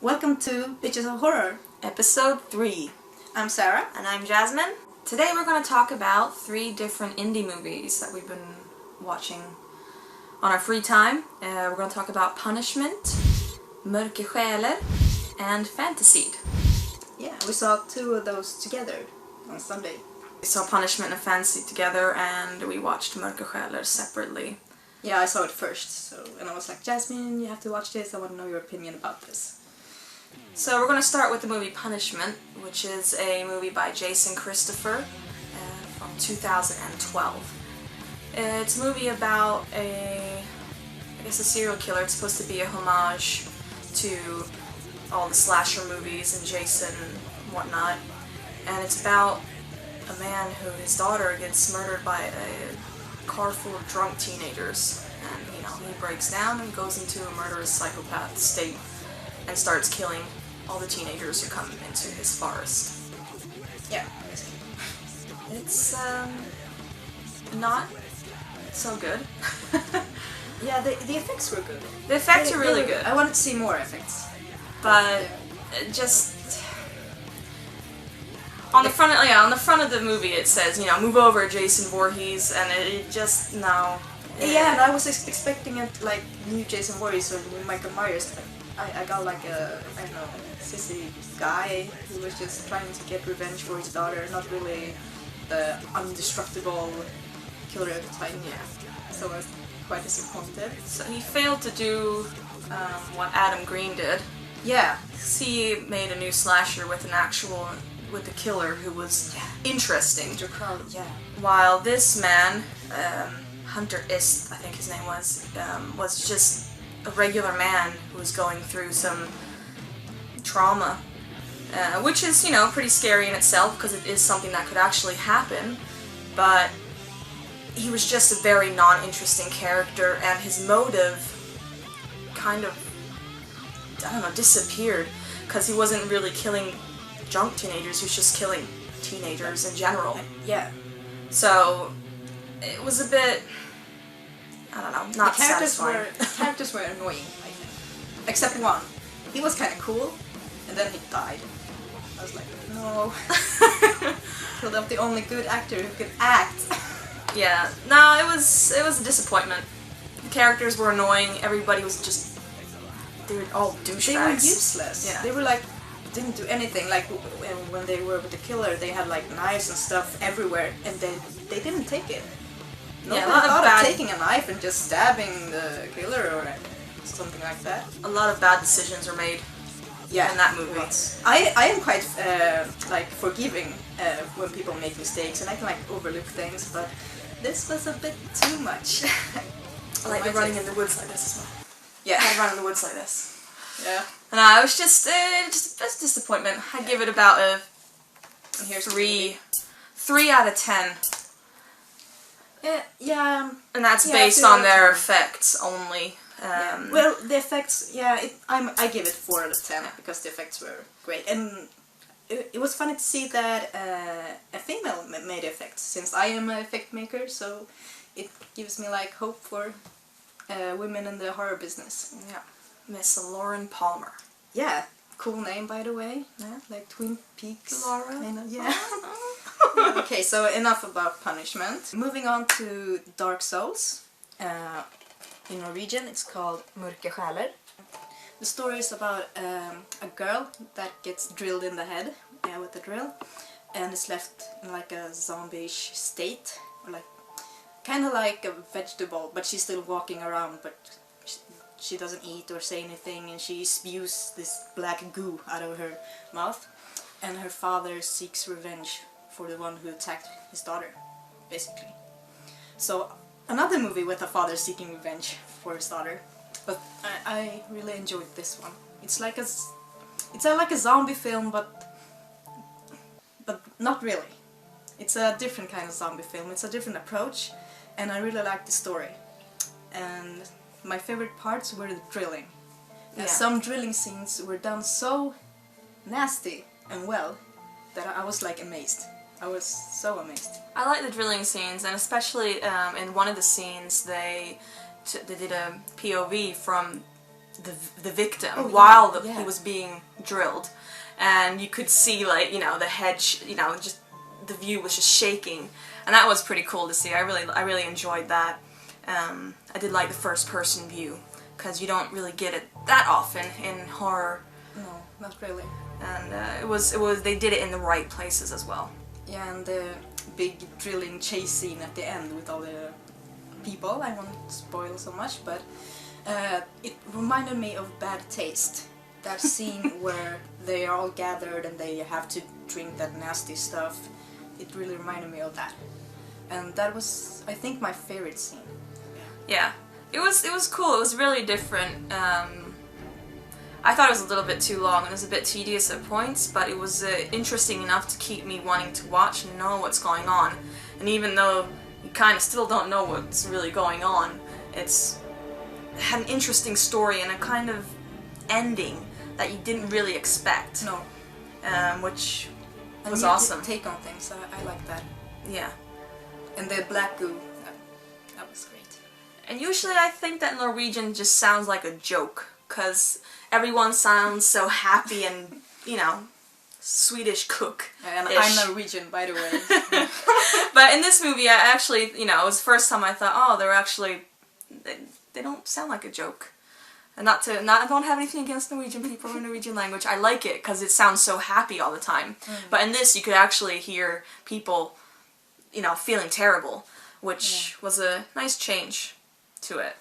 Welcome to Bitches of Horror, Episode 3. I'm Sarah. And I'm Jasmine. Today we're going to talk about 3 different indie movies that we've been watching on our free time. We're going to talk about Punishment, Mørke Hallett, and Fantacide. Yeah, we saw 2 of those together on Sunday. We saw Punishment and Fantacide together, and we watched Mørke Hallett separately. Yeah, I saw it first, and I was like, Jasmine, you have to watch this, I want to know your opinion about this. So we're going to start with the movie Punishment, which is a movie by Jason Christopher from 2012. It's a movie about a serial killer. It's supposed to be a homage to all the slasher movies and Jason and whatnot. And it's about a man who, his daughter gets murdered by a car full of drunk teenagers. And, he breaks down and goes into a murderous psychopath state and starts killing all the teenagers who come into his forest. Yeah. It's, not so good. Yeah, the effects were good. The effects are really good. I wanted to see more effects. But just on the front of the movie it says, move over Jason Voorhees, and it just, no. Yeah, and I was expecting it like new Jason Voorhees or new Michael Myers, but I got like a, sissy guy who was just trying to get revenge for his daughter, not really the indestructible killer at the time. Yeah. So I was quite disappointed. So he failed to do what Adam Green did. Yeah. He made a new slasher with the killer who was interesting. Yeah. While this man, Hunter Ist, I think his name was just a regular man who was going through some trauma, which is, pretty scary in itself because it is something that could actually happen, but he was just a very non-interesting character, and his motive kind of, disappeared, because he wasn't really killing drunk teenagers, he was just killing teenagers in general. Yeah. So, it was a bit, not satisfying. The characters were annoying, I think. Except one. He was kind of cool, and then he died. I was like, no. Killed off the only good actor who could act. Yeah, no, it was a disappointment. The characters were annoying, everybody was just, they were all douchebags. They were useless. Yeah. They were like, didn't do anything. Like, when they were with the killer, they had like knives and stuff everywhere, and they didn't take it. Yeah, a lot of taking a knife and just stabbing the killer or something like that. A lot of bad decisions were made in that movie. I am quite forgiving when people make mistakes, and I can overlook things, but this was a bit too much. I like running in the woods like this as well. Yeah. I run in the woods like this. Yeah. And I was just a disappointment. I'd give it about a 3 out of 10. Yeah. And that's based on their effects only. Well, the effects, I give it 4 out of 10 because the effects were great, and it was funny to see that a female made effects, since I am an effect maker, so it gives me hope for women in the horror business. Yeah, Miss Lauren Palmer. Yeah, cool name by the way. Yeah, like Twin Peaks. Laura. Yeah. Okay, so enough about Punishment. Moving on to Dark Souls. In Norwegian, it's called Mørke Hallett. The story is about a girl that gets drilled in the head with a drill, and is left in a zombie-ish state, or kind of like a vegetable, but she's still walking around, but she doesn't eat or say anything, and she spews this black goo out of her mouth, and her father seeks revenge for the one who attacked his daughter, basically. So another movie with a father seeking revenge for his daughter, but I really enjoyed this one. It's like a zombie film, but not really. It's a different kind of zombie film. It's a different approach, and I really liked the story. And my favorite parts were the drilling. And some drilling scenes were done so nasty and well that I was amazed. I was so amazed. I like the drilling scenes, and especially in one of the scenes they they did a POV from the victim while he was being drilled, and you could see like the head, just the view was just shaking, and that was pretty cool to see. I really enjoyed that. I did like the first person view because you don't really get it that often in horror. No, not really. And it was they did it in the right places as well. Yeah, and the big drilling chase scene at the end with all the people. I won't spoil so much, but it reminded me of Bad Taste. That scene where they are all gathered and they have to drink that nasty stuff. It really reminded me of that. And that was, I think, my favorite scene. Yeah, it was cool. It was really different. I thought it was a little bit too long and it was a bit tedious at points, but it was interesting enough to keep me wanting to watch and know what's going on. And even though you kind of still don't know what's really going on, it had an interesting story and a kind of ending that you didn't really expect. No. Which was awesome. Take on things. I like that. Yeah. And the black goo, that was great. And usually I think that Norwegian just sounds like a joke, because everyone sounds so happy and, Swedish cook. And I'm Norwegian, by the way. But in this movie, I actually, it was the first time I thought, oh, they're actually, they don't sound like a joke. And I don't have anything against Norwegian people or Norwegian language. I like it because it sounds so happy all the time. But in this, you could actually hear people, feeling terrible, which was a nice change to it.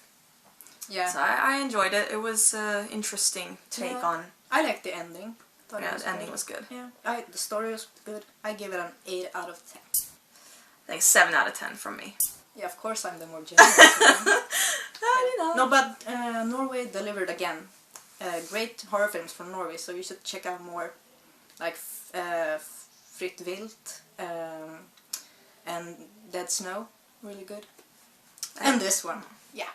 Yeah. So I enjoyed it. It was an interesting take on. I liked the ending. The ending was good. Yeah. The story was good. I give it an 8 out of 10. I think 7 out of 10 from me. Yeah, of course I'm the more generous one. Yeah. No, but Norway delivered again. Great horror films from Norway, so you should check out more. Like Fritt Vilt and Dead Snow. Really good. And this one. Yeah.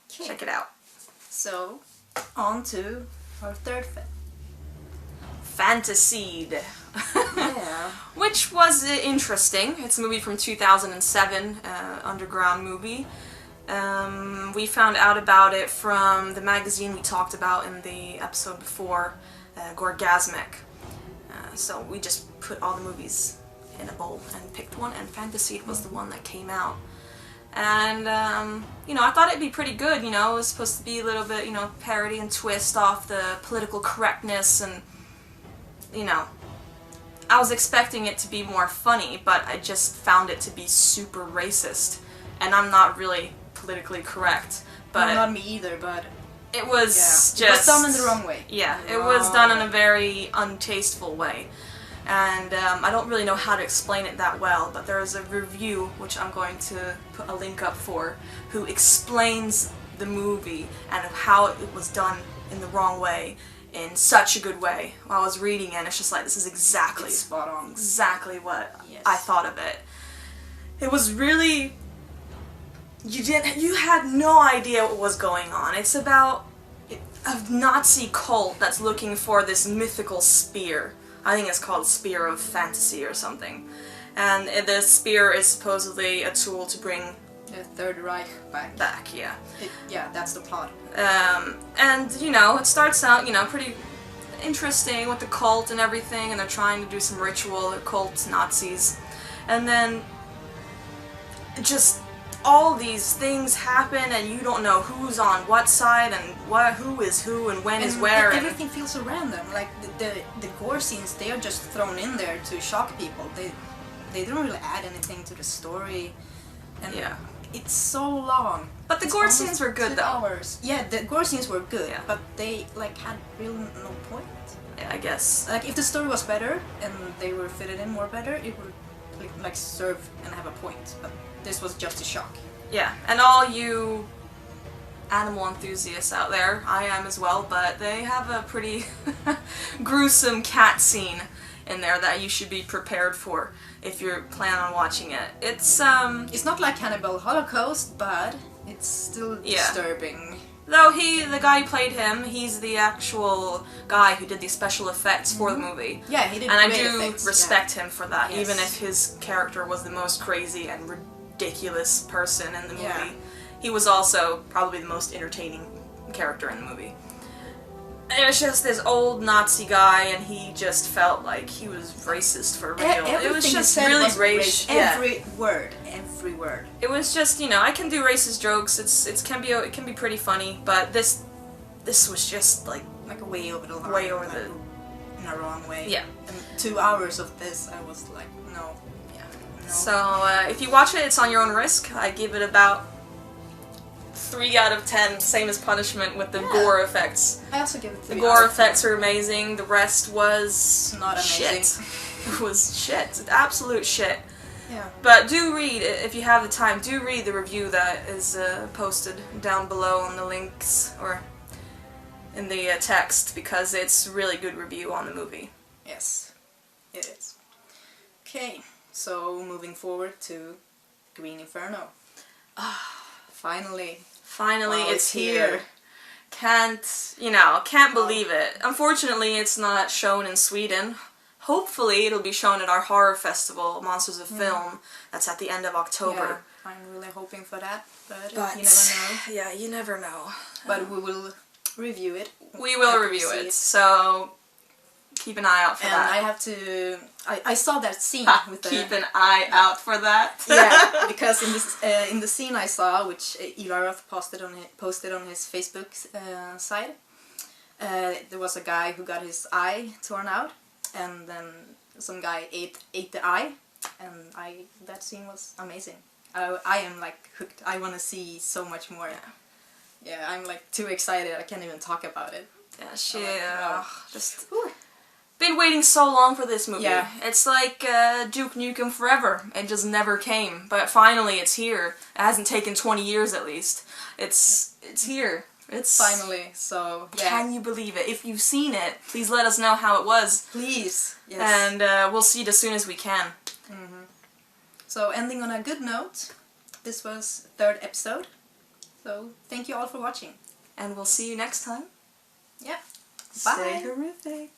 Check it out. So, on to our third film. Fantacide. Yeah. Which was interesting. It's a movie from 2007, underground movie. We found out about it from the magazine we talked about in the episode before, Gorgasmic. So we just put all the movies in a bowl and picked one, and Fantacide was the one that came out. And, I thought it'd be pretty good, it was supposed to be a little bit, parody and twist off the political correctness and, I was expecting it to be more funny, but I just found it to be super racist. And I'm not really politically correct, but... No, not me either, but... It was just... It was done in the wrong way. Yeah, it was done in a very untasteful way. And I don't really know how to explain it that well, but there is a review, which I'm going to put a link up for, who explains the movie and how it was done in the wrong way, in such a good way. While I was reading it, and it's just like, this is exactly... It's spot on. Exactly what I thought of it. It was really... You had no idea what was going on. It's about a Nazi cult that's looking for this mythical spear. I think it's called Spear of Fantasy or something. And the spear is supposedly a tool to bring the Third Reich back. Yeah. Yeah, that's the plot. And, it starts out, pretty interesting with the cult and everything, and they're trying to do some ritual, the cult Nazis. And then, just all these things happen, and you don't know who's on what side, and who is who, and when is where. And everything feels so random. Like, the gore scenes, they are just thrown in there to shock people. They don't really add anything to the story. And it's so long. But the gore scenes were good, 2 though. hours. Yeah, the gore scenes were good, but they, had really no point. Yeah, I guess. Like, if the story was better, and they were fitted in more better, it would, serve and have a point. But this was just a shock. Yeah, and all you animal enthusiasts out there, I am as well, but they have a pretty gruesome cat scene in there that you should be prepared for if you're planning on watching it. It's not like Cannibal Holocaust, but it's still disturbing. Though the guy who played him, he's the actual guy who did the special effects for the movie. Yeah, he did. And I great do effects, respect him for that, Yes. even if his character was the most crazy and ridiculous person in the movie. he was also probably the most entertaining character in the movie. It was just this old Nazi guy, and he just felt like he was racist for real. It was just really racist. Every word. It was just, you know, I can do racist jokes. It can be pretty funny, but this was just like way over the line. Way over the in a wrong way. Yeah. And 2 hours of this, I was like, no. Yeah. No. So if you watch it, it's on your own risk. I give it about 3 out of 10, same as Punishment with the gore effects. I also give it 3 The gore effects are amazing. The rest was not amazing. Shit. It was shit. Absolute shit. Yeah. But do read, if you have the time, do read the review that is posted down below on the links or in the text, because it's a really good review on the movie. Yes, it is. Okay, so moving forward to Green Inferno. Finally. Finally, Wow, it's here. Can't believe it. Unfortunately, it's not shown in Sweden. Hopefully, it'll be shown at our horror festival, Monsters of Film, that's at the end of October. Yeah, I'm really hoping for that, but you never know. Yeah, you never know. But we will review it. We will review it, so keep an eye out for that. And I have to... I saw that scene with the... Keep an eye out for that. Yeah, because in the scene I saw, which Eli Roth posted on his Facebook site, there was a guy who got his eye torn out, and then some guy ate the eye, and that scene was amazing. I am like hooked. I want to see so much more. Yeah, I'm like too excited. I can't even talk about it. Yeah, just been waiting so long for this movie. Yeah. It's like Duke Nukem Forever. It just never came, but finally it's here. It hasn't taken 20 years at least. It's here. It's finally. So yeah. Can you believe it? If you've seen it, please let us know how it was. Please. Yes. And we'll see it as soon as we can. So ending on a good note, this was the 3rd episode. So thank you all for watching. And we'll see you next time. Yeah. Stay Bye. horrific.